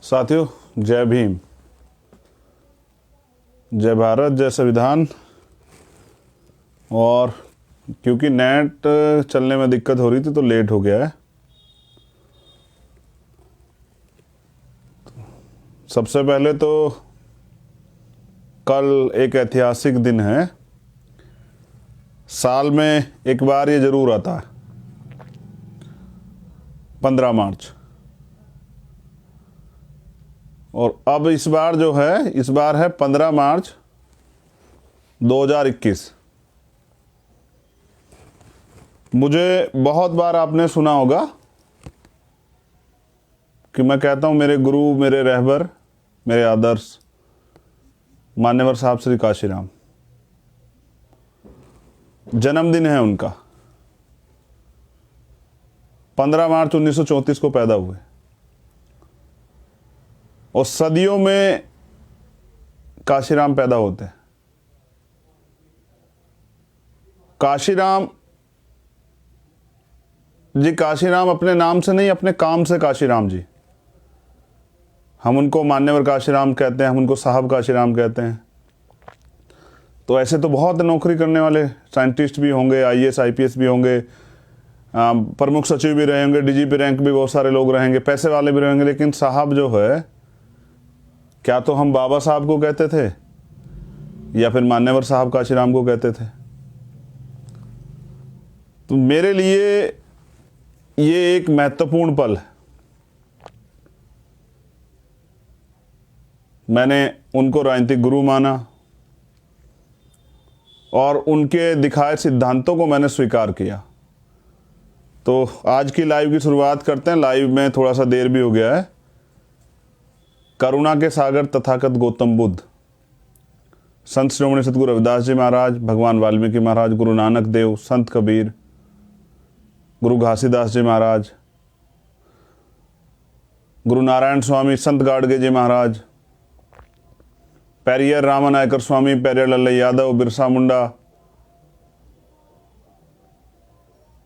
साथियों, जय भीम, जय भारत, जय संविधान। और क्योंकि नेट चलने में दिक्कत हो रही थी तो लेट हो गया है। सबसे पहले तो कल एक ऐतिहासिक दिन है। साल में एक बार ये ज़रूर आता है, 15 मार्च। और अब इस बार जो है, इस बार है 15 मार्च 2021। मुझे बहुत बार आपने सुना होगा कि मैं कहता हूँ मेरे गुरु, मेरे रहबर, मेरे आदर्श मान्यवर साहब श्री काशीराम, जन्मदिन है उनका। 15 मार्च 1934 को पैदा हुए और सदियों में काशीराम पैदा होते हैं। काशीराम जी, काशीराम अपने नाम से नहीं, अपने काम से काशीराम जी। हम उनको मान्यवर काशीराम कहते हैं, हम उनको साहब काशीराम कहते हैं। तो ऐसे तो बहुत नौकरी करने वाले साइंटिस्ट भी होंगे, आईएएस आईपीएस भी होंगे, प्रमुख सचिव भी रहेंगे, डीजीपी रैंक भी बहुत सारे लोग रहेंगे, पैसे वाले भी रहेंगे। लेकिन साहब जो है, क्या तो हम बाबा साहब को कहते थे या फिर मान्यवर साहब काशीराम को कहते थे। तो मेरे लिए ये एक महत्वपूर्ण पल है। मैंने उनको राजनीतिक गुरु माना और उनके दिखाए सिद्धांतों को मैंने स्वीकार किया। तो आज की लाइव की शुरुआत करते हैं। लाइव में थोड़ा सा देर भी हो गया है। करुणा के सागर तथागत गौतम बुद्ध, संत श्रोमणी सतगुरु रविदास जी महाराज, भगवान वाल्मीकि महाराज, गुरु नानक देव, संत कबीर, गुरु घासीदास जी महाराज, गुरु नारायण स्वामी, संत गाडगे जी महाराज, पेरियर रामानायकर स्वामी, पेरियर लल्लई यादव, बिरसा मुंडा,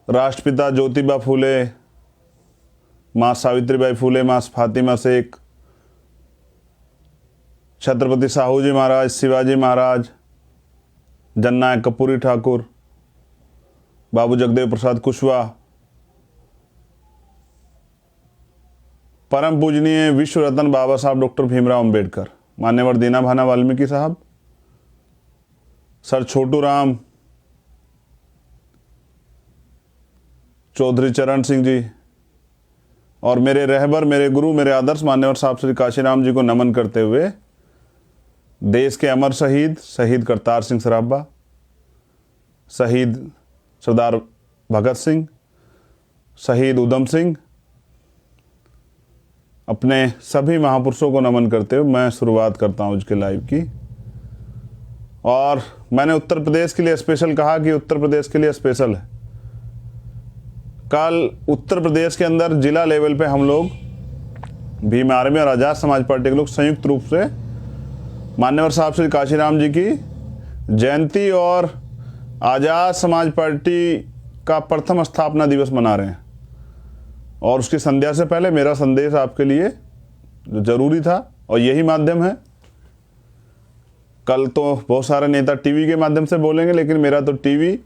राष्ट्रपिता ज्योतिबा फूले, माँ सावित्रीबाई फूले, माँ फातिमा शेख, छत्रपति साहू जी महाराज, शिवाजी महाराज, जननायक कपूरी ठाकुर, बाबू जगदेव प्रसाद कुशवाहा, परम पूजनीय विश्व रत्न बाबा साहब डॉक्टर भीमराव अंबेडकर, मान्यवर दीना भाना वाल्मीकि साहब, सर छोटू राम चौधरी चरण सिंह जी, और मेरे रहबर, मेरे गुरु, मेरे आदर्श मान्यवर साहब श्री काशीराम जी को नमन करते हुए देश के अमर शहीद करतार सिंह सराभा, शहीद सरदार भगत सिंह, शहीद उधम सिंह, अपने सभी महापुरुषों को नमन करते हुए मैं शुरुआत करता हूं इसके लाइव की। और मैंने उत्तर प्रदेश के लिए स्पेशल कहा कि उत्तर प्रदेश के लिए स्पेशल है। कल उत्तर प्रदेश के अंदर जिला लेवल पे हम लोग भीम आर्मी और आज़ाद समाज पार्टी के लोग संयुक्त रूप से मान्यवर साहब श्री काशीराम जी की जयंती और आज़ाद समाज पार्टी का प्रथम स्थापना दिवस मना रहे हैं। और उसकी संध्या से पहले मेरा संदेश आपके लिए जो जरूरी था, और यही माध्यम है। कल तो बहुत सारे नेता टीवी के माध्यम से बोलेंगे, लेकिन मेरा तो टीवी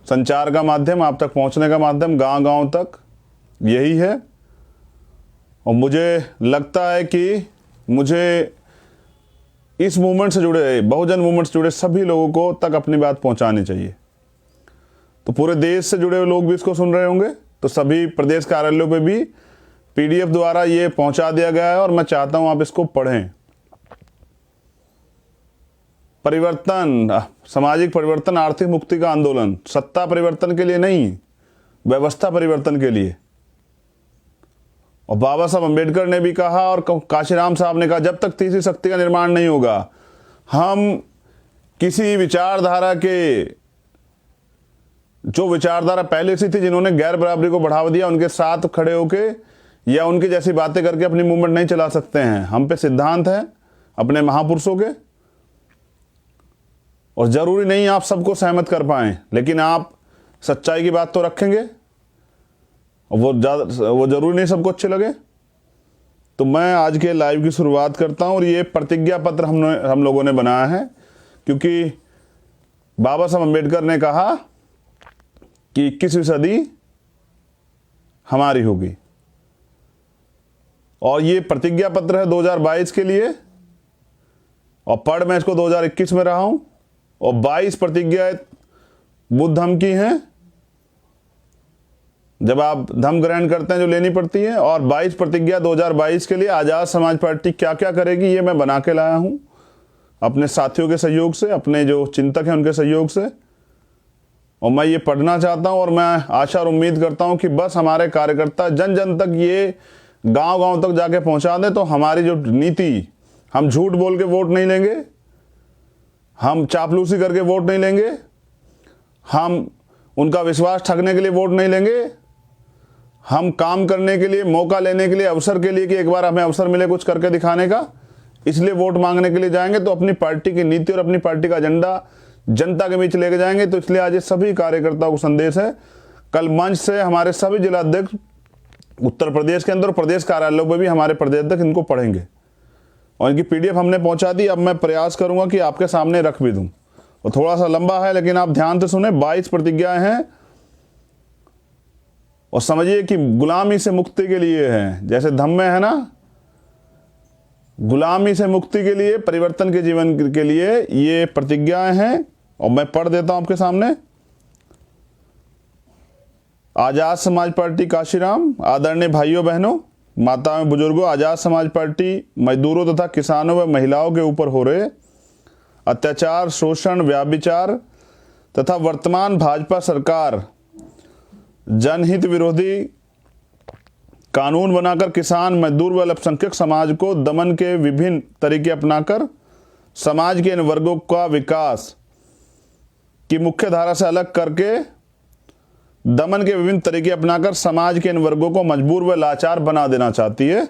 संचार का माध्यम, आप तक पहुंचने का माध्यम, गांव-गांव तक यही है। और मुझे लगता है कि मुझे इस मूवमेंट से जुड़े, बहुजन मूवमेंट से जुड़े सभी लोगों को तक अपनी बात पहुंचानी चाहिए। तो पूरे देश से जुड़े हुए लोग भी इसको सुन रहे होंगे, तो सभी प्रदेश कार्यालयों पे भी पीडीएफ द्वारा ये पहुंचा दिया गया है और मैं चाहता हूं आप इसको पढ़ें। परिवर्तन, सामाजिक परिवर्तन, आर्थिक मुक्ति का आंदोलन, सत्ता परिवर्तन के लिए नहीं, व्यवस्था परिवर्तन के लिए। और बाबा साहब अम्बेडकर ने भी कहा और काशीराम साहब ने कहा, जब तक तीसरी शक्ति का निर्माण नहीं होगा, हम किसी विचारधारा के, जो विचारधारा पहले से थी, जिन्होंने गैर बराबरी को बढ़ावा दिया, उनके साथ खड़े होके या उनके जैसी बातें करके अपनी मूवमेंट नहीं चला सकते हैं। हम पे सिद्धांत है अपने महापुरुषों के, और जरूरी नहीं आप सबको सहमत कर पाएं, लेकिन आप सच्चाई की बात तो रखेंगे। वो जरूरी नहीं सबको अच्छे लगे। तो मैं आज के लाइव की शुरुआत करता हूं और ये प्रतिज्ञा पत्र हम लोगों ने बनाया है, क्योंकि बाबा साहब अम्बेडकर ने कहा कि 21वीं सदी हमारी होगी, और ये प्रतिज्ञा पत्र है 2022 के लिए, और पढ़ मैं इसको 2021 में रहा हूं, और 22 प्रतिज्ञाएं बुद्ध धम्म की हैं, जब आप धम्म ग्रहण करते हैं जो लेनी पड़ती है, और 22 प्रतिज्ञा 2022 के लिए आज़ाद समाज पार्टी क्या क्या करेगी ये मैं बना के लाया हूं अपने साथियों के सहयोग से, अपने जो चिंतक हैं उनके सहयोग से, और मैं ये पढ़ना चाहता हूं। और मैं आशा और उम्मीद करता हूं कि बस हमारे कार्यकर्ता जन जन तक ये गांव गांव तक जाके पहुंचा दें, तो हमारी जो नीति, हम झूठ बोल के वोट नहीं लेंगे, हम चापलूसी करके वोट नहीं लेंगे, हम उनका विश्वास ठगने के लिए वोट नहीं लेंगे, हम काम करने के लिए, मौका लेने के लिए, अवसर के लिए कि एक बार हमें अवसर मिले कुछ करके दिखाने का, इसलिए वोट मांगने के लिए जाएंगे। तो अपनी पार्टी की नीति और अपनी पार्टी का एजेंडा जनता के बीच लेके जाएंगे। तो इसलिए आज ये सभी कार्यकर्ताओं को संदेश है, कल मंच से हमारे सभी जिलाध्यक्ष उत्तर प्रदेश के अंदर, प्रदेश कार्यालयों पर भी हमारे प्रदेश अध्यक्ष इनको पढ़ेंगे, और इनकी PDF हमने पहुंचा दी। अब मैं प्रयास करूंगा कि आपके सामने रख भी दूं, और थोड़ा सा लंबा है लेकिन आप ध्यान से सुने। 22 प्रतिज्ञाएं हैं, और समझिए कि गुलामी से मुक्ति के लिए है, जैसे धम्म में है ना, गुलामी से मुक्ति के लिए, परिवर्तन के जीवन के लिए ये प्रतिज्ञाएं हैं। और मैं पढ़ देता हूं आपके सामने। आजाद समाज पार्टी काशीराम, आदरणीय भाइयों बहनों, माताओं बुजुर्गों, आजाद समाज पार्टी मजदूरों तथा किसानों व महिलाओं के ऊपर हो रहे अत्याचार, शोषण, व्याभिचार तथा वर्तमान भाजपा सरकार जनहित विरोधी कानून बनाकर किसान, मजदूर व अल्पसंख्यक समाज को दमन के विभिन्न तरीके अपनाकर समाज के इन वर्गों का विकास की मुख्य धारा से अलग करके, दमन के विभिन्न तरीके अपनाकर समाज के इन वर्गों को मजबूर व लाचार बना देना चाहती है।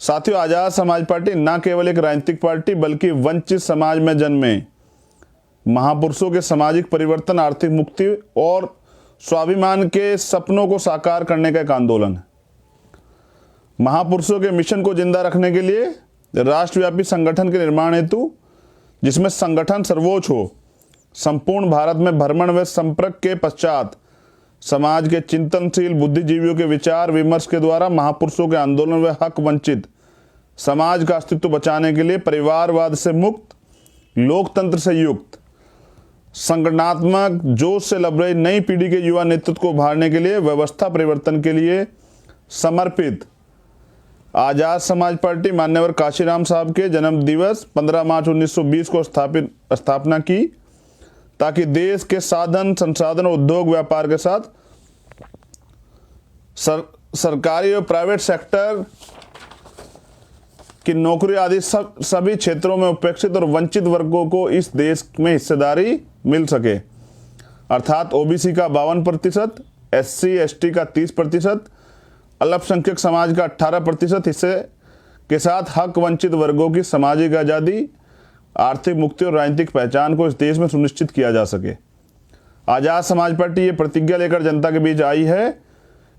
साथियों, आजाद समाज पार्टी न केवल एक राजनीतिक पार्टी बल्कि वंचित समाज में जन्मे महापुरुषों के सामाजिक परिवर्तन, आर्थिक मुक्ति और स्वाभिमान के सपनों को साकार करने का एक आंदोलन है। महापुरुषों के मिशन को जिंदा रखने के लिए राष्ट्रव्यापी संगठन के निर्माण हेतु, जिसमें संगठन सर्वोच्च हो, संपूर्ण भारत में भ्रमण व संपर्क के पश्चात समाज के चिंतनशील बुद्धिजीवियों के विचार विमर्श के द्वारा महापुरुषों के आंदोलन व हक वंचित समाज का अस्तित्व बचाने के लिए परिवारवाद से मुक्त, लोकतंत्र से युक्त, संगठनात्मक जोश से लबरेज नई पीढ़ी के युवा नेतृत्व को उभारने के लिए, व्यवस्था परिवर्तन के लिए समर्पित आजाद समाज पार्टी मान्यवर काशीराम साहब के जन्म दिवस 15 मार्च 1920 को स्थापना की, ताकि देश के साधन, संसाधन, उद्योग, व्यापार के साथ सरकारी और प्राइवेट सेक्टर की नौकरी आदि सभी क्षेत्रों में उपेक्षित और वंचित वर्गों को इस देश में हिस्सेदारी मिल सके। अर्थात OBC का 52%, SC ST का 30%, अल्पसंख्यक समाज का 18% हिस्से के साथ हक वंचित वर्गों की सामाजिक आज़ादी, आर्थिक मुक्ति और राजनीतिक पहचान को इस देश में सुनिश्चित किया जा सके। आजाद समाज पार्टी ये प्रतिज्ञा लेकर जनता के बीच आई है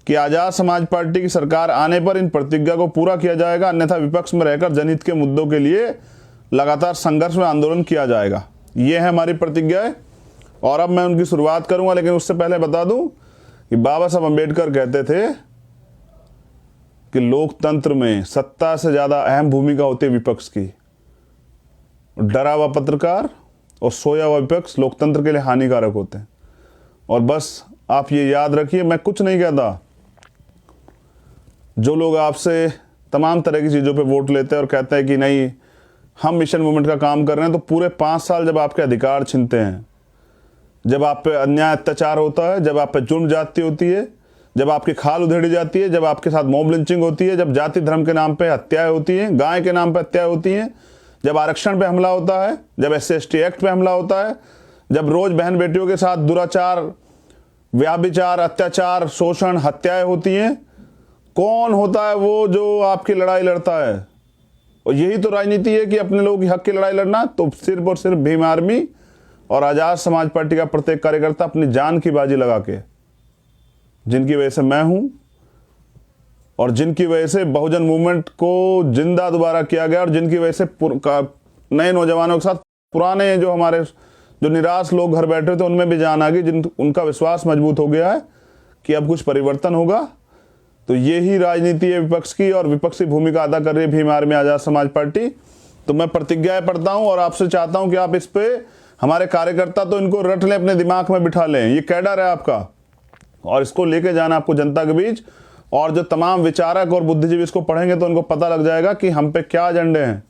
कि आजाद समाज पार्टी की सरकार आने पर इन प्रतिज्ञा को पूरा किया जाएगा, अन्यथा विपक्ष में रहकर जनहित के मुद्दों के लिए लगातार संघर्ष में आंदोलन किया जाएगा। ये है हमारी प्रतिज्ञा है, और अब मैं उनकी शुरुआत करूंगा, लेकिन उससे पहले बता दूं कि बाबा साहब अम्बेडकर कहते थे कि लोकतंत्र में सत्ता से ज्यादा अहम भूमिका होती है विपक्ष की। डरा हुआ पत्रकार और सोया हुआ विपक्ष लोकतंत्र के लिए हानिकारक होते हैं। और बस आप ये याद रखिए, मैं कुछ नहीं कहता, जो लोग आपसे तमाम तरह की चीज़ों पे वोट लेते हैं और कहते हैं कि नहीं हम मिशन मूवमेंट का काम कर रहे हैं, तो पूरे 5 साल जब आपके अधिकार छीनते हैं, जब आप पे अन्याय अत्याचार होता है, जब आप पे जुर्म जाती होती है, जब आपकी खाल उधेड़ी जाती है, जब आपके साथ मॉब लिंचिंग होती है, जब जाति धर्म के नाम पे हत्याएं होती हैं, गाय के नाम पे हत्याएं होती हैं, जब आरक्षण पे हमला होता है, जब SC ST एक्ट पे हमला होता है, जब रोज बहन बेटियों के साथ दुराचार, व्याभिचार, अत्याचार, शोषण, हत्याएं होती हैं, कौन होता है वो जो आपकी लड़ाई लड़ता है? और यही तो राजनीति है कि अपने लोगों की हक की लड़ाई लड़ना। तो सिर्फ और सिर्फ भीम आर्मी और आजाद समाज पार्टी का प्रत्येक कार्यकर्ता अपनी जान की बाजी लगा के, जिनकी वजह से मैं हूं, और जिनकी वजह से बहुजन मूवमेंट को जिंदा दोबारा किया गया, और जिनकी वजह से नए नौजवानों के साथ पुराने जो हमारे जो निराश लोग घर बैठे थे उनमें भी जान आ गई, उनका विश्वास मजबूत हो गया है कि अब कुछ परिवर्तन होगा। तो ये ही राजनीति है विपक्ष की, और विपक्षी भूमिका अदा कर रही है भीम आर्मी आज़ाद समाज पार्टी। तो मैं प्रतिज्ञाएं पढ़ता हूं और आपसे चाहता हूं कि आप इस पे, हमारे कार्यकर्ता तो इनको रट लें, अपने दिमाग में बिठा लें, ये कैडर है आपका, और इसको लेके जाना आपको जनता के बीच। और जो तमाम विचारक और बुद्धिजीवी इसको पढ़ेंगे तो उनको पता लग जाएगा कि हम पे क्या एजेंडे हैं,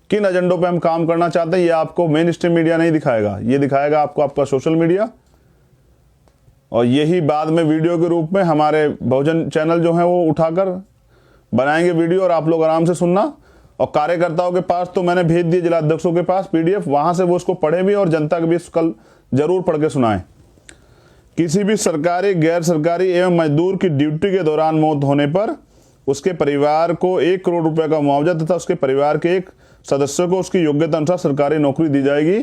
किन एजेंडों पे हम काम करना चाहते हैं। ये आपको मेन स्ट्रीम मीडिया नहीं दिखाएगा, ये दिखाएगा आपको आपका सोशल मीडिया, और यही बाद में वीडियो के रूप में हमारे बहुजन चैनल जो हैं वो उठाकर बनाएंगे वीडियो, और आप लोग आराम से सुनना। और कार्यकर्ताओं के पास तो मैंने भेज दिए, जिला अध्यक्षों के पास PDF, वहां से वो उसको पढ़े भी और जनता के बीच कल जरूर पढ़ के सुनाएं। किसी भी सरकारी, गैर सरकारी एवं मजदूर की ड्यूटी के दौरान मौत होने पर उसके परिवार को 1 करोड़ रुपए का मुआवजा तथा उसके परिवार के एक सदस्य को उसकी योग्यता अनुसार सरकारी नौकरी दी जाएगी।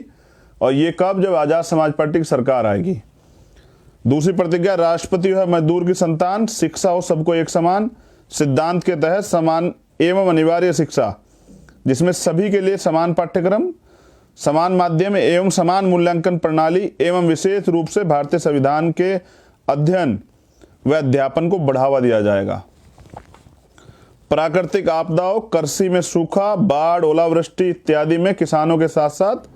और ये कब? जब आजाद समाज पार्टी की सरकार आएगी। दूसरी प्रतिज्ञा, राष्ट्रपति है मजदूर की संतान, शिक्षा हो सबको एक समान सिद्धांत के तहत समान एवं अनिवार्य शिक्षा, जिसमें सभी के लिए समान पाठ्यक्रम, समान माध्यम एवं समान मूल्यांकन प्रणाली एवं विशेष रूप से भारतीय संविधान के अध्ययन व अध्यापन को बढ़ावा दिया जाएगा। प्राकृतिक आपदाओं, कृषि में सूखा, बाढ़, ओलावृष्टि इत्यादि में किसानों के साथ साथ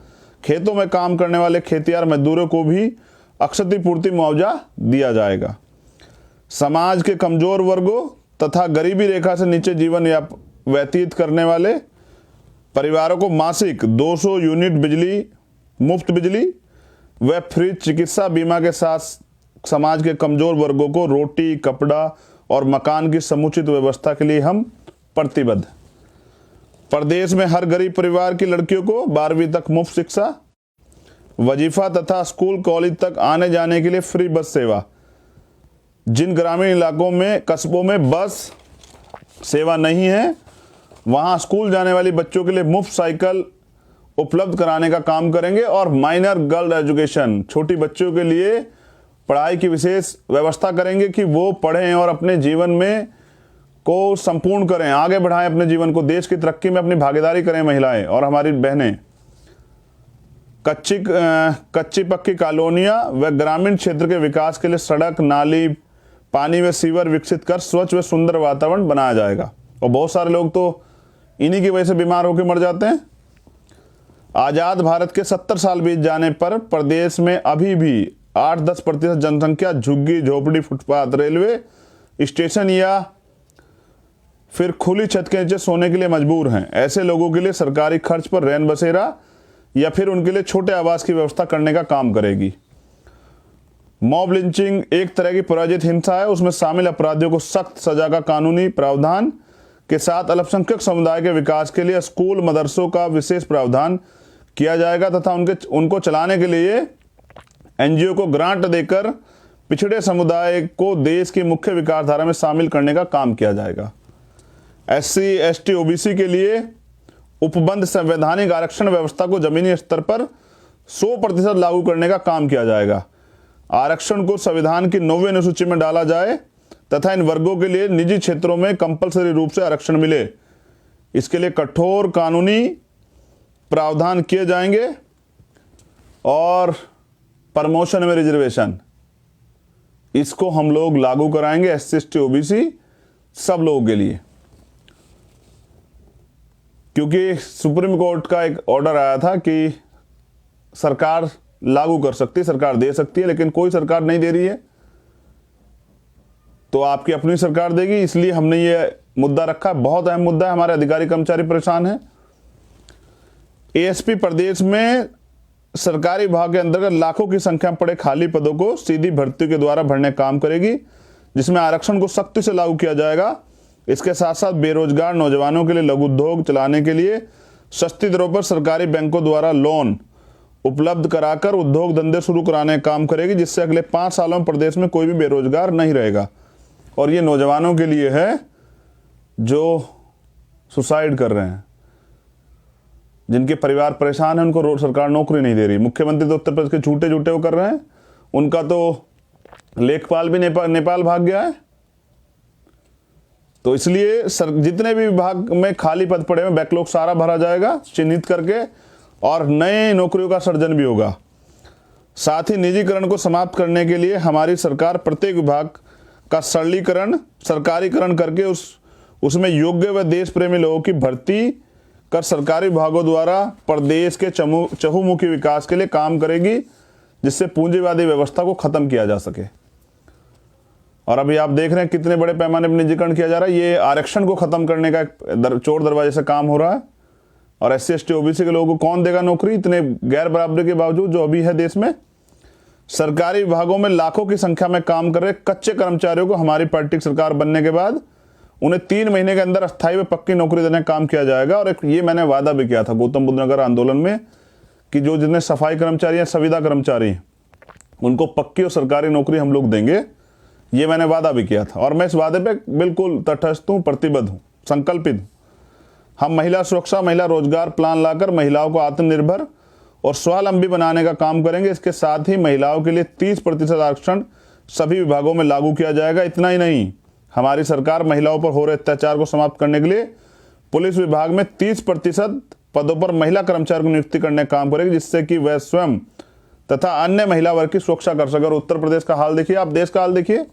खेतों में काम करने वाले खेतियार मजदूरों को भी क्षतिपूर्ति मुआवजा दिया जाएगा। समाज के कमजोर वर्गों तथा गरीबी रेखा से नीचे जीवन व्यतीत करने वाले परिवारों को मासिक 200 यूनिट बिजली, मुफ्त बिजली व फ्री चिकित्सा बीमा के साथ समाज के कमजोर वर्गों को रोटी, कपड़ा और मकान की समुचित व्यवस्था के लिए हम प्रतिबद्ध। प्रदेश में हर गरीब परिवार की लड़कियों को 12वीं तक मुफ्त शिक्षा, वजीफा तथा स्कूल कॉलेज तक आने जाने के लिए फ्री बस सेवा। जिन ग्रामीण इलाकों में, कस्बों में बस सेवा नहीं है, वहां स्कूल जाने वाली बच्चों के लिए मुफ्त साइकिल उपलब्ध कराने का काम करेंगे। और माइनर गर्ल एजुकेशन, छोटी बच्चों के लिए पढ़ाई की विशेष व्यवस्था करेंगे कि वो पढ़ें और अपने जीवन में को संपूर्ण करें, आगे बढ़ाएं अपने जीवन को, देश की तरक्की में अपनी भागीदारी करें महिलाएं और हमारी बहनें। कच्ची पक्की कॉलोनियां व ग्रामीण क्षेत्र के विकास के लिए सड़क, नाली, पानी व सीवर विकसित कर स्वच्छ व सुंदर वातावरण बनाया जाएगा। और बहुत सारे लोग तो इन्हीं की वजह से बीमार होकर मर जाते हैं। आजाद भारत के 70 साल बीत जाने पर प्रदेश में अभी भी 8-10% जनसंख्या झुग्गी झोपड़ी, फुटपाथ, रेलवे स्टेशन या फिर खुली छत के नीचे सोने के लिए मजबूर हैं। ऐसे लोगों के लिए सरकारी खर्च पर रैन बसेरा या फिर उनके लिए छोटे आवास की व्यवस्था करने का काम करेगी। मॉब लिंचिंग एक तरह की पराजित हिंसा है, उसमें शामिल अपराधियों को सख्त सजा का कानूनी प्रावधान के साथ अल्पसंख्यक समुदाय के विकास के लिए स्कूल, मदरसों का विशेष प्रावधान किया जाएगा तथा उनको चलाने के लिए NGO को ग्रांट देकर पिछड़े समुदाय को देश की मुख्य विकास धारा में शामिल करने का काम किया जाएगा। SC, ST, OBC के लिए उपबंध संवैधानिक आरक्षण व्यवस्था को जमीनी स्तर पर 100% लागू करने का काम किया जाएगा। आरक्षण को संविधान की 9वीं अनुसूची में डाला जाए तथा इन वर्गों के लिए निजी क्षेत्रों में कंपलसरी रूप से आरक्षण मिले, इसके लिए कठोर कानूनी प्रावधान किए जाएंगे। और प्रमोशन में रिजर्वेशन, इसको हम लोग लागू कराएंगे SC, ST, OBC सब लोगों के लिए, क्योंकि सुप्रीम कोर्ट का एक ऑर्डर आया था कि सरकार लागू कर सकती है, सरकार दे सकती है, लेकिन कोई सरकार नहीं दे रही है, तो आपकी अपनी सरकार देगी। इसलिए हमने ये मुद्दा रखा, बहुत अहम मुद्दा है, हमारे अधिकारी कर्मचारी परेशान हैं। ASP प्रदेश में सरकारी विभाग के अंतर्गत लाखों की संख्या में पड़े खाली पदों को सीधी भर्ती के द्वारा भरने का काम करेगी, जिसमें आरक्षण को सख्ती से लागू किया जाएगा। इसके साथ साथ बेरोजगार नौजवानों के लिए लघु उद्योग चलाने के लिए सस्ती दरों पर सरकारी बैंकों द्वारा लोन उपलब्ध कराकर उद्योग धंधे शुरू कराने का काम करेगी, जिससे अगले 5 सालों में प्रदेश में कोई भी बेरोजगार नहीं रहेगा। और ये नौजवानों के लिए है जो सुसाइड कर रहे हैं, जिनके परिवार परेशान हैं, उनको सरकार नौकरी नहीं दे रही। मुख्यमंत्री तो उत्तर प्रदेश के झूठे वो कर रहे हैं, उनका तो लेखपाल भी नेपाल भाग गया है। तो इसलिए जितने भी विभाग में खाली पद पड़े हैं बैकलॉग सारा भरा जाएगा चिन्हित करके, और नए नौकरियों का सृजन भी होगा। साथ ही निजीकरण को समाप्त करने के लिए हमारी सरकार प्रत्येक विभाग का सरकारीकरण करके उसमें योग्य व देश प्रेमी लोगों की भर्ती कर सरकारी विभागों द्वारा प्रदेश के चहुमुखी विकास के लिए काम करेगी, जिससे पूंजीवादी व्यवस्था को खत्म किया जा सके। और अभी आप देख रहे हैं कितने बड़े पैमाने पर निजीकरण किया जा रहा है। ये आरक्षण को खत्म करने का एक चोर दरवाजे से काम हो रहा है। और SC ST OBC के लोगों को कौन देगा नौकरी, इतने गैर बराबरी के बावजूद जो अभी है देश में। सरकारी विभागों में लाखों की संख्या में काम कर रहे कच्चे कर्मचारियों को हमारी पार्टी की सरकार बनने के बाद उन्हें 3 महीने के अंदर अस्थायी व पक्की नौकरी देने का काम किया जाएगा। और ये मैंने वादा भी किया था गौतम बुद्ध नगर आंदोलन में कि जो जितने सफाई कर्मचारी हैं, संविदा कर्मचारी हैं, उनको पक्की और सरकारी नौकरी हम लोग देंगे। ये मैंने वादा भी किया था और मैं इस वादे पे बिल्कुल तटस्थ हूँ, प्रतिबद्ध हूँ, संकल्पित हूँ। हम महिला सुरक्षा, महिला रोजगार प्लान लाकर महिलाओं को आत्मनिर्भर और स्वावलंबी बनाने का काम करेंगे। इसके साथ ही महिलाओं के लिए 30% आरक्षण सभी विभागों में लागू किया जाएगा। इतना ही नहीं, हमारी सरकार महिलाओं पर हो रहे अत्याचार को समाप्त करने के लिए पुलिस विभाग में 30% पदों पर महिला कर्मचारी को नियुक्ति करने का काम करेगी, जिससे कि वह स्वयं तथा अन्य महिला वर्ग की सुरक्षा कर सके। और उत्तर प्रदेश का हाल देखिए, आप देश का हाल देखिए,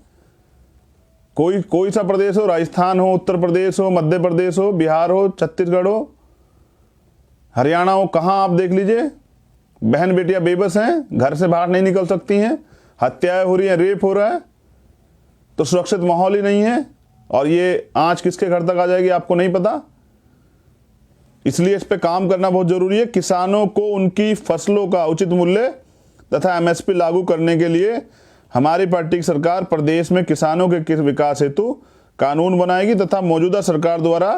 कोई सा प्रदेश हो, राजस्थान हो, उत्तर प्रदेश हो, मध्य प्रदेश हो, बिहार हो, छत्तीसगढ़ हो, हरियाणा हो, कहाँ आप देख लीजिए, बहन बेटियां बेबस हैं, घर से बाहर नहीं निकल सकती हैं, हत्याएं हो रही हैं, रेप हो रहा है, तो सुरक्षित माहौल ही नहीं है। और ये आंच किसके घर तक आ जाएगी आपको नहीं पता। इसलिए इस पे काम करना बहुत जरूरी है। किसानों को उनकी फसलों का उचित मूल्य तथा MSP लागू करने के लिए हमारी पार्टी की सरकार प्रदेश में किसानों के विकास हेतु कानून बनाएगी तथा मौजूदा सरकार द्वारा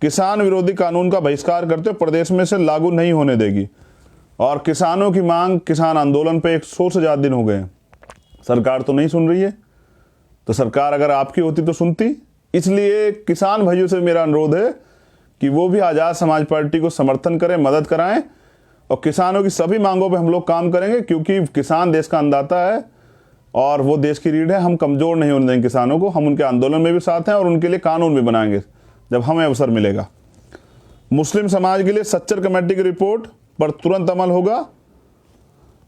किसान विरोधी कानून का बहिष्कार करते हुए प्रदेश में से लागू नहीं होने देगी। और किसानों की मांग, किसान आंदोलन पे 100 से ज्यादा दिन हो गए, सरकार तो नहीं सुन रही है। तो सरकार अगर आपकी होती तो सुनती। इसलिए किसान भाइयों से मेरा अनुरोध है कि वो भी आजाद समाज पार्टी को समर्थन करें, मदद कराएं और किसानों की सभी मांगों पे हम लोग काम करेंगे, क्योंकि किसान देश का अन्नदाता है और वो देश की रीढ़ है। हम कमजोर नहीं होने देंगे किसानों को। हम उनके आंदोलन में भी साथ हैं और उनके लिए कानून भी बनाएंगे जब हमें अवसर मिलेगा। मुस्लिम समाज के लिए सच्चर कमेटी की रिपोर्ट पर तुरंत अमल होगा।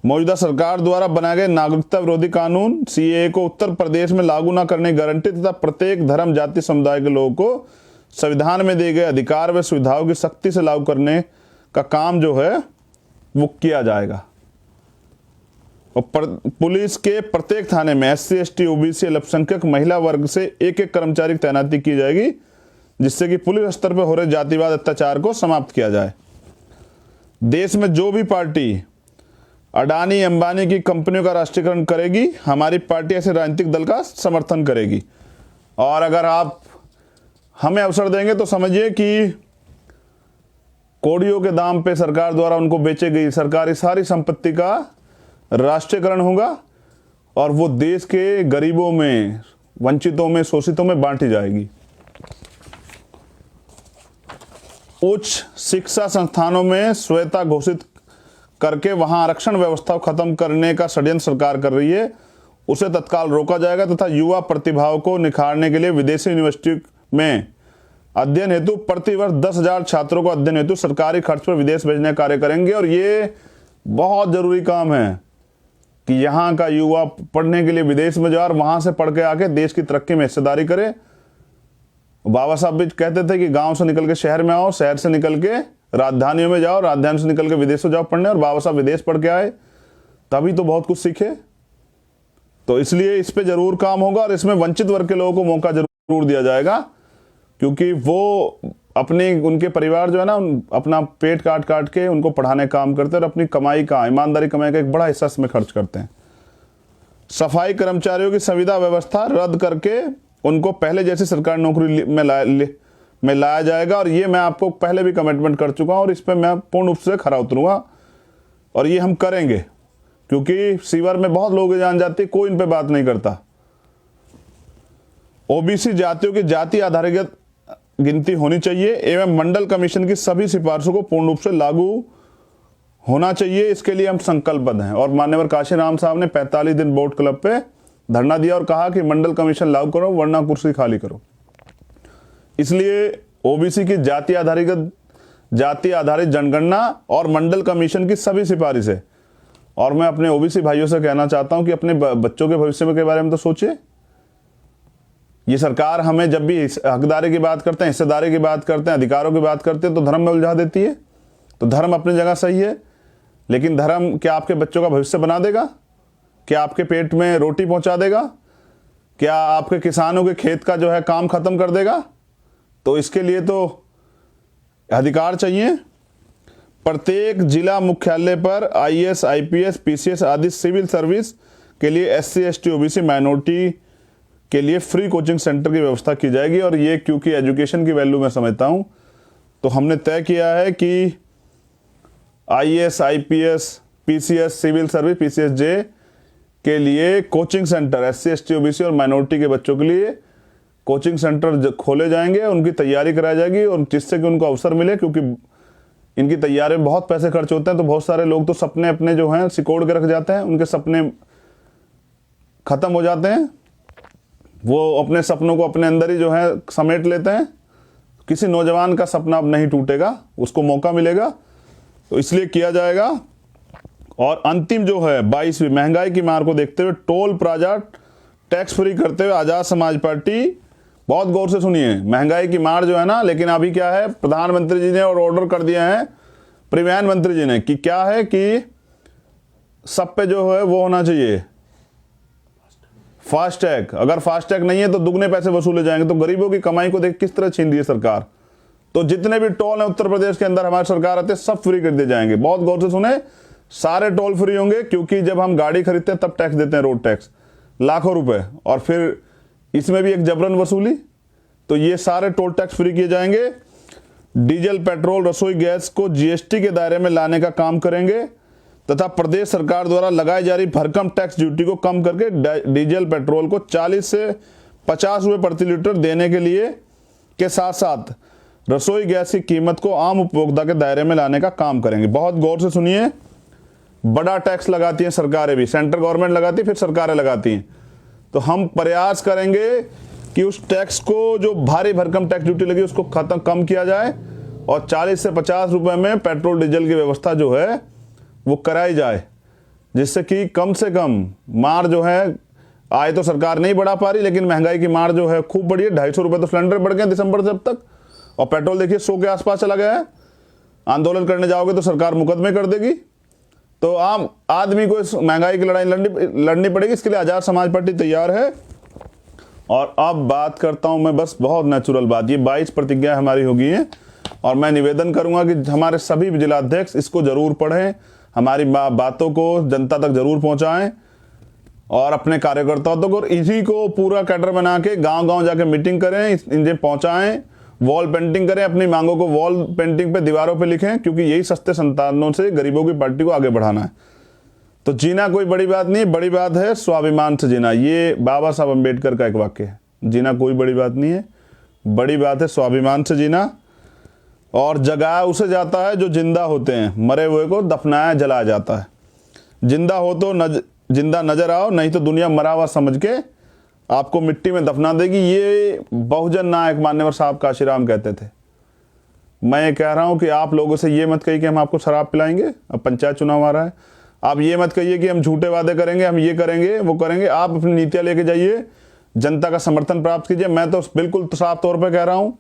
मौजूदा सरकार द्वारा बनाए गए नागरिकता विरोधी कानून CAA को उत्तर प्रदेश में लागू न करने की गारंटी तथा प्रत्येक धर्म, जाति, समुदाय के लोगों को संविधान में दिए गए अधिकार व सुविधाओं की सख्ती से लागू करने का काम जो है वो किया जाएगा। और पुलिस के प्रत्येक थाने में SC ST OBC अल्पसंख्यक महिला वर्ग से एक कर्मचारी की तैनाती की जाएगी, जिससे कि पुलिस स्तर पर हो रहे जातिवाद अत्याचार को समाप्त किया जाए। देश में जो भी पार्टी अडानी अंबानी की कंपनियों का राष्ट्रीयकरण करेगी, हमारी पार्टी ऐसे राजनीतिक दल का समर्थन करेगी। और अगर आप हमें अवसर देंगे तो समझिए कि कौड़ियों के दाम पे सरकार द्वारा उनको बेचे गई सरकारी सारी संपत्ति का राष्ट्रीयकरण होगा और वो देश के गरीबों में, वंचितों में, शोषितों में बांटी जाएगी। उच्च शिक्षा संस्थानों में स्वायत्तता घोषित करके वहां आरक्षण व्यवस्था को खत्म करने का षड्यंत्र सरकार कर रही है, उसे तत्काल रोका जाएगा तथा युवा प्रतिभाओं को निखारने के लिए विदेशी यूनिवर्सिटी में अध्ययन हेतु प्रतिवर्ष 10,000 छात्रों को अध्ययन हेतु सरकारी खर्च पर विदेश भेजने का कार्य करेंगे। और ये बहुत जरूरी काम है कि यहाँ का युवा पढ़ने के लिए विदेश में जाए और वहां से पढ़ के आके देश की तरक्की में हिस्सेदारी करे। बाबा साहब भी कहते थे कि गांव से निकल के शहर में आओ, शहर से निकल के राजधानियों में जाओ, राजधानी से निकल के विदेश में जाओ पढ़ने। और बाबा साहब विदेश पढ़ के आए, तभी तो बहुत कुछ सीखे। तो इसलिए इस पे जरूर काम होगा और इसमें वंचित वर्ग के लोगों को मौका जरूर दिया जाएगा, क्योंकि वो उनके परिवार जो है ना, अपना पेट काट काट के उनको पढ़ाने का काम करते हैं और अपनी कमाई का, ईमानदारी कमाई का एक बड़ा हिस्सा इसमें खर्च करते हैं। सफाई कर्मचारियों की संविदा व्यवस्था रद्द करके उनको पहले जैसी सरकारी नौकरी में लाया जाएगा। और ये मैं आपको पहले भी कमिटमेंट कर चुका हूं और इस पर मैं पूर्ण रूप से खरा उतरूंगा और ये हम करेंगे, क्योंकि सीवर में बहुत लोग जान जाते, कोई इन पे बात नहीं करता। OBC जातियों की जाति आधारित गिनती होनी चाहिए एवं मंडल कमीशन की सभी सिफारिशों को पूर्ण रूप से लागू होना चाहिए। इसके लिए हम संकल्पबद्ध हैं। और मान्यवर काशीराम साहब ने 45 दिन बोट क्लब पे धरना दिया और कहा कि मंडल कमीशन लागू करो वरना कुर्सी खाली करो। इसलिए ओबीसी की जाति आधारित जनगणना और मंडल कमीशन की सभी सिफारिशें, और मैं अपने ओबीसी भाइयों से कहना चाहता हूं कि अपने बच्चों के भविष्य के बारे में तो सोचिए। ये सरकार हमें जब भी हकदारी की बात करते हैं, हिस्सेदारी की बात करते हैं, अधिकारों की बात करते हैं तो धर्म में उलझा देती है। तो धर्म अपनी जगह सही है, लेकिन धर्म क्या आपके बच्चों का भविष्य बना देगा? क्या आपके पेट में रोटी पहुंचा देगा? क्या आपके किसानों के खेत का जो है काम खत्म कर देगा? तो इसके लिए तो अधिकार चाहिए। प्रत्येक जिला मुख्यालय पर आईएएस, आईपीएस, पीसीएस आदि सिविल सर्विस के लिए एससी, एसटी, ओबीसी, माइनॉरिटी के लिए फ्री कोचिंग सेंटर की व्यवस्था की जाएगी। और ये क्योंकि एजुकेशन की वैल्यू मैं समझता हूं, तो हमने तय किया है कि IAS, IPS, PCS, civil service, PCS J के लिए coaching centre, SC, ST, OBC और माइनॉरिटी के बच्चों के लिए कोचिंग सेंटर खोले जाएंगे, उनकी तैयारी कराई जाएगी, और जिससे कि उनको अवसर मिले। क्योंकि इनकी तैयारी में बहुत पैसे खर्च होते हैं, तो बहुत सारे लोग तो सपने अपने जो हैं सिकोड़ के रख जाते हैं, उनके सपने खत्म हो जाते हैं, वो अपने सपनों को अपने अंदर ही जो है समेट लेते हैं। किसी नौजवान का सपना अब नहीं टूटेगा, उसको मौका मिलेगा, तो इसलिए किया जाएगा। और अंतिम जो है 22वीं महंगाई की मार को देखते हुए टोल प्लाजा टैक्स फ्री करते हुए आजाद समाज पार्टी, बहुत गौर से सुनिए, महंगाई की मार जो है ना, लेकिन अभी क्या है, प्रधानमंत्री जी ने और ऑर्डर कर दिया है परिवहन मंत्री जी ने कि क्या है कि सब पे जो है वो होना चाहिए फास्टैग। अगर फास्टैग नहीं है तो दुगने पैसे वसूले जाएंगे। तो गरीबों की कमाई को देख किस तरह छीन रही है सरकार। तो जितने भी टोल है उत्तर प्रदेश के अंदर हमारी सरकार आते सब फ्री कर दिए जाएंगे। बहुत गौर से सुने, सारे टोल फ्री होंगे, क्योंकि जब हम गाड़ी खरीदते हैं तब टैक्स देते हैं, रोड टैक्स लाखों रुपए, और फिर इसमें भी एक जबरन वसूली। तो ये सारे टोल टैक्स फ्री किए जाएंगे। डीजल, पेट्रोल, रसोई गैस को जीएसटी के दायरे में लाने का काम करेंगे तथा प्रदेश सरकार द्वारा लगाई जा रही भरकम टैक्स ड्यूटी को कम करके डीजल, पेट्रोल को 40 से 50 रुपए प्रति लीटर देने के लिए के साथ साथ रसोई गैस की कीमत को आम उपभोक्ता के दायरे में लाने का काम करेंगे। बहुत गौर से सुनिए, बड़ा टैक्स लगाती हैं सरकारें भी, सेंट्रल गवर्नमेंट लगाती है, फिर सरकारें लगाती हैं। तो हम प्रयास करेंगे कि उस टैक्स को, जो भारी भरकम टैक्स ड्यूटी लगी, उसको कम किया जाए और 40 से 50 रुपए में पेट्रोल डीजल की व्यवस्था जो है वो कराई जाए, जिससे कि कम से कम मार जो है, आय तो सरकार नहीं बढ़ा पा रही, लेकिन महंगाई की मार जो है खूब बढ़ी है। 250 रुपए तो सिलेंडर बढ़ गए दिसंबर से अब तक, और पेट्रोल देखिए 100 के आसपास चला गया है। आंदोलन करने जाओगे तो सरकार मुकदमे कर देगी। तो आम आदमी को इस महंगाई की लड़ाई लड़नी पड़ेगी। इसके लिए आजाद समाज पार्टी तैयार है। और अब बात करता हूं मैं, बस बहुत नेचुरल बात, ये 22 प्रतिज्ञा हमारी हो गई हैं, और मैं निवेदन करूंगा कि हमारे सभी जिलाध्यक्ष इसको जरूर पढ़ें, हमारी बातों को जनता तक जरूर पहुंचाएं, और अपने कार्यकर्ताओं तक, और इसी को पूरा कैडर बना के गांव-गांव जाके मीटिंग करें, इन्हें पहुंचाएं, वॉल पेंटिंग करें, अपनी मांगों को वॉल पेंटिंग पे, दीवारों पे लिखें, क्योंकि यही सस्ते संसाधनों से गरीबों की पार्टी को आगे बढ़ाना है। तो जीना कोई बड़ी बात नहीं, बड़ी बात है स्वाभिमान से जीना। ये बाबा साहब अम्बेडकर का एक वाक्य है। जीना कोई बड़ी बात नहीं है, बड़ी बात है स्वाभिमान से जीना। और जगाया उसे जाता है जो जिंदा होते हैं, मरे हुए को दफनाया जलाया जाता है। जिंदा हो तो जिंदा नजर आओ, नहीं तो दुनिया मरा हुआ समझ के आपको मिट्टी में दफना देगी। ये बहुजन नायक मान्यवर साहब काशीराम कहते थे। मैं ये कह रहा हूं कि आप लोगों से ये मत कहिए कि हम आपको शराब पिलाएंगे, अब पंचायत चुनाव आ रहा है। आप ये मत कहिए कि हम झूठे वादे करेंगे, हम ये करेंगे वो करेंगे। आप अपनी नीतियां लेके जाइए, जनता का समर्थन प्राप्त कीजिए। मैं तो बिल्कुल साफ तौर पर कह रहा हूं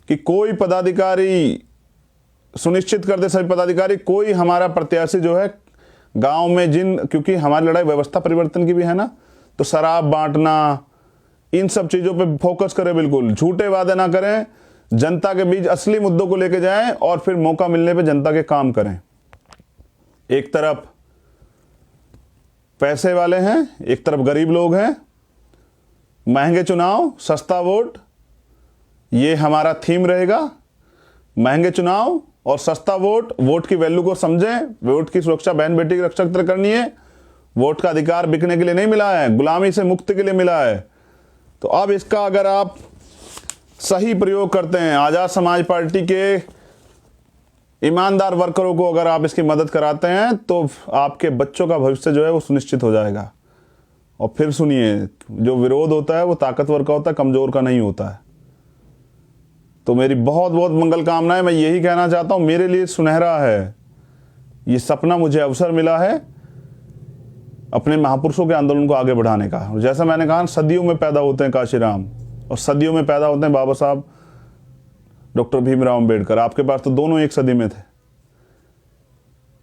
कि कोई पदाधिकारी सुनिश्चित कर दे, सभी पदाधिकारी, कोई हमारा प्रत्याशी जो है गांव में क्योंकि हमारी लड़ाई व्यवस्था परिवर्तन की भी है ना, तो शराब बांटना, इन सब चीजों पे फोकस करें। बिल्कुल झूठे वादे ना करें, जनता के बीच असली मुद्दों को लेके जाएं, और फिर मौका मिलने पे जनता के काम करें। एक तरफ पैसे वाले हैं, एक तरफ गरीब लोग हैं। महंगे चुनाव, सस्ता वोट, ये हमारा थीम रहेगा। महंगे चुनाव और सस्ता वोट, वोट की वैल्यू को समझें, वोट की सुरक्षा बहन बेटी की रक्षा करनी है। वोट का अधिकार बिकने के लिए नहीं मिला है, गुलामी से मुक्ति के लिए मिला है। तो अब इसका अगर आप सही प्रयोग करते हैं, आजाद समाज पार्टी के ईमानदार वर्करों को अगर आप इसकी मदद कराते हैं, तो आपके बच्चों का भविष्य जो है वो सुनिश्चित हो जाएगा। और फिर सुनिए, जो विरोध होता है वो ताकतवर का होता है, कमजोर का नहीं होता है। तो मेरी बहुत बहुत मंगल कामनाएं। मैं यही कहना चाहता हूँ, मेरे लिए सुनहरा है ये सपना, मुझे अवसर मिला है अपने महापुरुषों के आंदोलन को आगे बढ़ाने का। जैसा मैंने कहा, सदियों में पैदा होते हैं काशीराम और सदियों में पैदा होते हैं बाबा साहब डॉक्टर भीमराव अंबेडकर। आपके पास तो दोनों एक सदी में थे।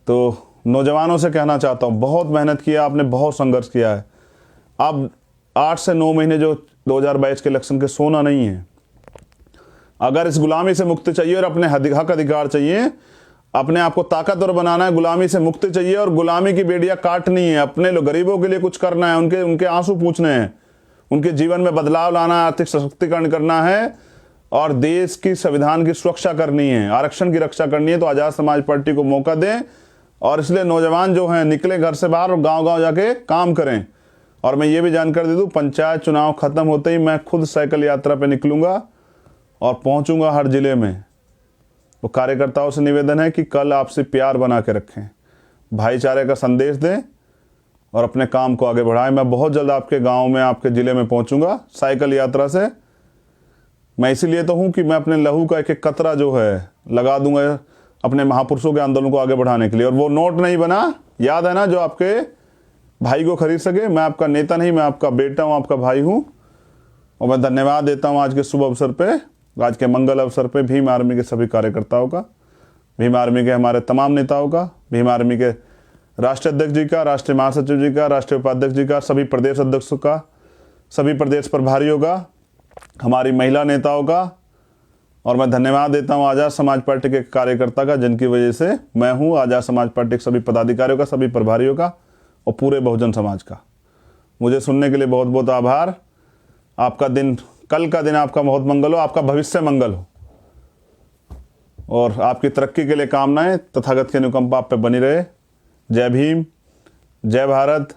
तो नौजवानों से कहना चाहता हूँ, बहुत मेहनत किया आपने, बहुत संघर्ष किया है। अब 8 से 9 महीने जो 2022 के इलेक्शन के सोना नहीं है। अगर इस गुलामी से मुक्ति चाहिए और अपने हक अधिकार चाहिए, अपने आप को ताकतवर बनाना है, गुलामी से मुक्ति चाहिए और गुलामी की बेड़ियां काटनी है, अपने लोग गरीबों के लिए कुछ करना है, उनके आंसू पूछने हैं, उनके जीवन में बदलाव लाना, आर्थिक सशक्तिकरण करना है और देश की संविधान की सुरक्षा करनी है, आरक्षण की रक्षा करनी है, तो आजाद समाज पार्टी को मौका दें। और इसलिए नौजवान जो हैं निकले घर से बाहर और गांव-गांव जाके काम करें। और मैं ये भी जानकारी दे दूं, पंचायत चुनाव खत्म होते ही मैं खुद साइकिल यात्रा पे निकलूंगा और पहुंचूंगा हर जिले में। तो कार्यकर्ताओं से निवेदन है कि कल आपसे प्यार बना के रखें, भाईचारे का संदेश दें और अपने काम को आगे बढ़ाएं। मैं बहुत जल्द आपके गांव में, आपके ज़िले में पहुंचूंगा साइकिल यात्रा से। मैं इसीलिए तो हूं कि मैं अपने लहू का एक एक कतरा जो है लगा दूंगा अपने महापुरुषों के आंदोलन को आगे बढ़ाने के लिए। और वो नोट नहीं बना, याद है ना, जो आपके भाई को खरीद सके। मैं आपका नेता नहीं, मैं आपका बेटा हूँ, आपका भाई हूँ। और मैं धन्यवाद देता हूँ आज के शुभ अवसर पे, आज के मंगल अवसर पे भीम आर्मी के सभी कार्यकर्ताओं का, भीम आर्मी के हमारे तमाम नेताओं का, भीम आर्मी के राष्ट्रीय अध्यक्ष जी का, राष्ट्रीय महासचिव जी का, राष्ट्रीय उपाध्यक्ष जी का, सभी प्रदेश अध्यक्षों का, सभी प्रदेश प्रभारियों का, हमारी महिला नेताओं का। और मैं धन्यवाद देता हूँ आज़ाद समाज पार्टी के कार्यकर्ता का, जिनकी वजह से मैं हूँ, आज़ाद समाज पार्टी के सभी पदाधिकारियों का, सभी प्रभारियों का और पूरे बहुजन समाज का। मुझे सुनने के लिए बहुत बहुत आभार। आपका दिन, कल का दिन आपका बहुत मंगल हो, आपका भविष्य मंगल हो और आपकी तरक्की के लिए कामनाएं। तथागत की अनुकंपा आप पे बनी रहे। जय भीम, जय भारत,